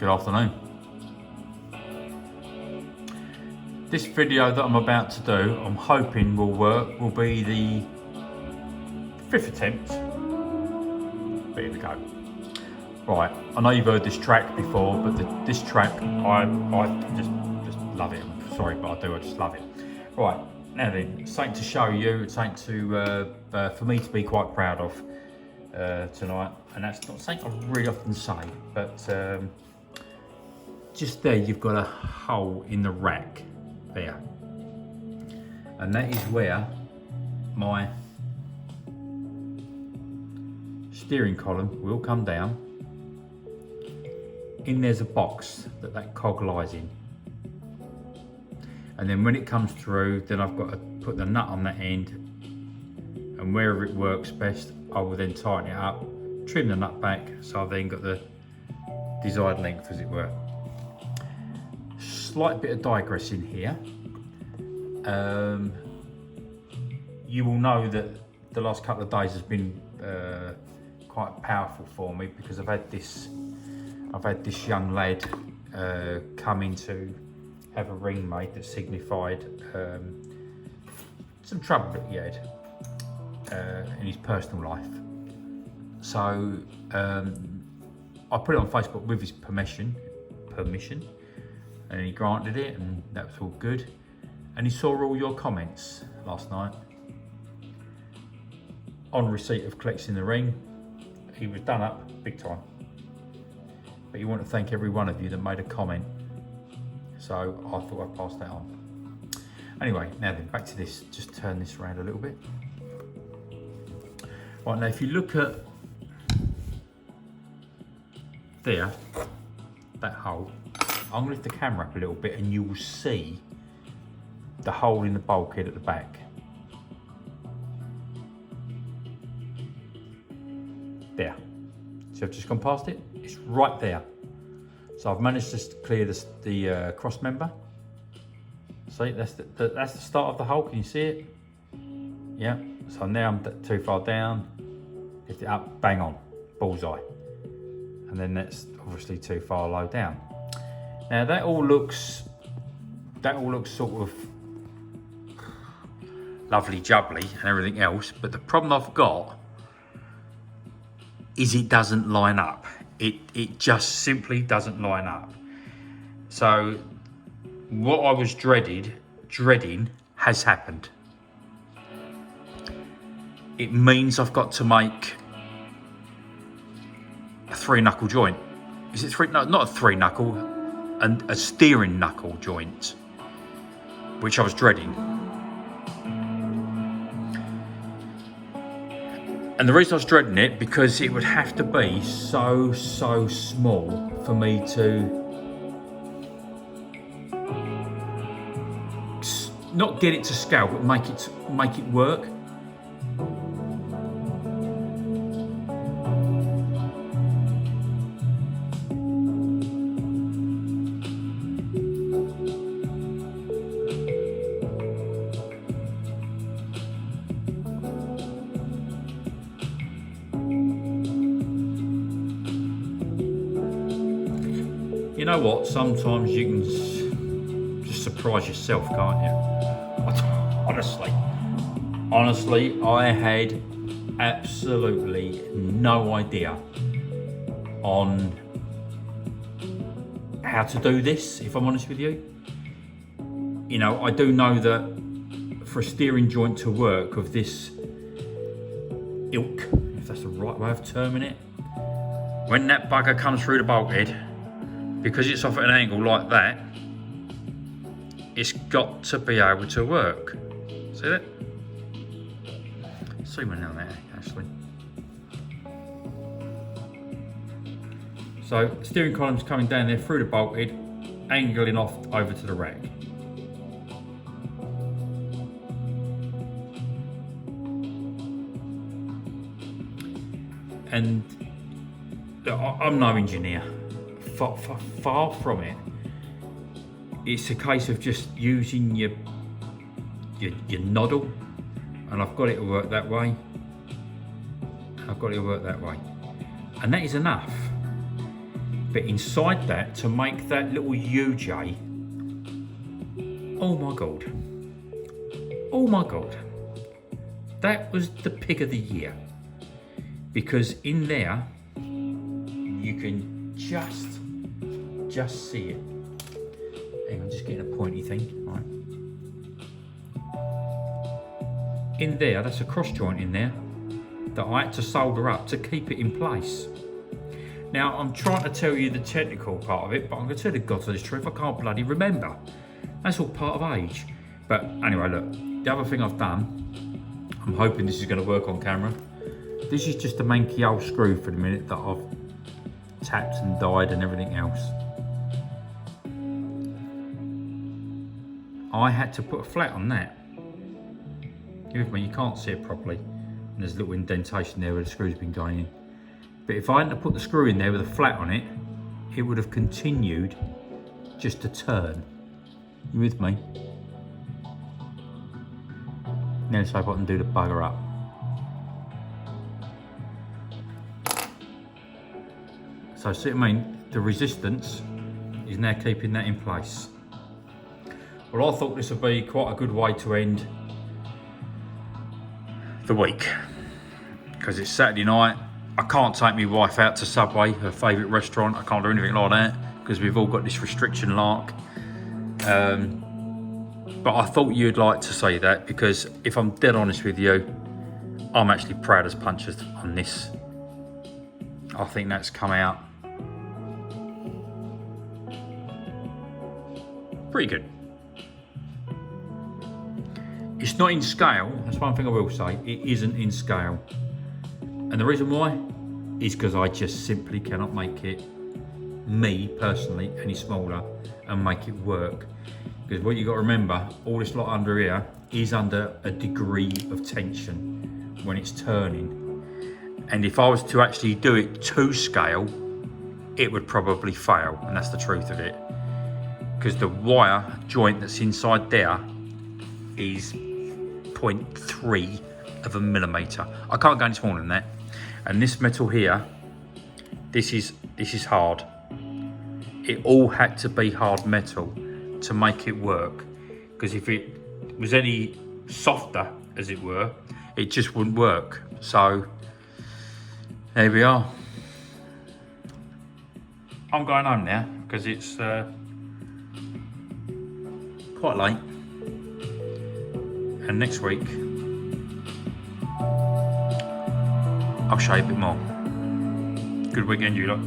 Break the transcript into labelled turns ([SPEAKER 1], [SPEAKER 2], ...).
[SPEAKER 1] Good afternoon. This video that I'm about to do, I'm hoping will work, will be the 5th attempt. But here we go. Right, I know you've heard this track before, but this track, I just love it. I'm sorry, but I just love it. Right, now then, something to show you, something to, for me to be quite proud of tonight. And that's not something I really often say, but just there you've got a hole in the rack there. And that is where my steering column will come down. In there's a box that cog lies in. And then when it comes through, then I've got to put the nut on that end, and wherever it works best, I will then tighten it up, trim the nut back, so I've then got the desired length, as it were. Slight bit of digressing here. You will know that the last couple of days has been quite powerful for me, because I've had this young lad come in to have a ring made that signified some trouble that he had in his personal life. So I put it on Facebook with his permission, and he granted it, and that was all good. And he saw all your comments last night. On receipt of collecting the ring, he was done up big time. But you want to thank every one of you that made a comment. So I thought I'd pass that on. Anyway, now then, back to this. Just turn this around a little bit. Right, now if you look at there, that hole, I'm going to lift the camera up a little bit and you will see the hole in the bulkhead at the back. There. So I've just gone past it. It's right there. So I've managed to clear the cross member. See, that's the start of the hole. Can you see it? Yeah. So now I'm too far down. Lift it up. Bang on. Bullseye. And then that's obviously too far low down. Now that all looks sort of lovely jubbly and everything else, but the problem I've got is it doesn't line up. It just simply doesn't line up. So what I was dreading has happened. It means I've got to make a 3-knuckle joint. Is it three? No, not a 3-knuckle, and a steering knuckle joint, which I was dreading. And the reason I was dreading it, because it would have to be so small for me to not get it to scale, but make it work. You know what? Sometimes you can just surprise yourself, can't you? Honestly, I had absolutely no idea on how to do this, if I'm honest with you. You know, I do know that for a steering joint to work of this ilk, if that's the right way of terming it, when that bugger comes through the bulkhead, because it's off at an angle like that, it's got to be able to work. See that? Zoom in on that, actually. So, steering column's coming down there through the bulkhead, angling off over to the rack. And I'm no engineer. Far from it. It's a case of just using your noddle, and I've got it to work that way. And that is enough. But inside that, to make that little UJ, oh my God. Oh my God. That was the pick of the year. Because in there, you can just see it. Hang on, just getting a pointy thing, right. In there, that's a cross joint in there that I had to solder up to keep it in place. Now, I'm trying to tell you the technical part of it, but I'm going to tell you the God's truth, I can't bloody remember. That's all part of age. But anyway, look, the other thing I've done, I'm hoping this is going to work on camera. This is just a manky old screw for the minute that I've tapped and dyed and everything else. I had to put a flat on that. You with me? You can't see it properly. And there's a little indentation there where the screw's been going in. But if I hadn't put the screw in there with a flat on it, it would have continued just to turn. You with me? Now let's hope I can do the bugger up. So see what I mean? The resistance is now keeping that in place. Well, I thought this would be quite a good way to end the week. Because it's Saturday night. I can't take my wife out to Subway, her favourite restaurant. I can't do anything like that because we've all got this restriction lark. But I thought you'd like to say that because if I'm dead honest with you, I'm actually proud as punches on this. I think that's come out pretty good. It's not in scale, that's one thing I will say. It isn't in scale. And the reason why is because I just simply cannot make it, me personally, any smaller and make it work. Because what you got to remember, all this lot under here is under a degree of tension when it's turning. And if I was to actually do it to scale, it would probably fail, and that's the truth of it. Because the wire joint that's inside there is 0.3 of a millimetre. I can't go any smaller than that. And this metal here, this is hard. It all had to be hard metal to make it work. Because if it was any softer, as it were, it just wouldn't work. So there we are. I'm going home now because it's quite late. And next week I'll show you a bit more. Good weekend, you lot.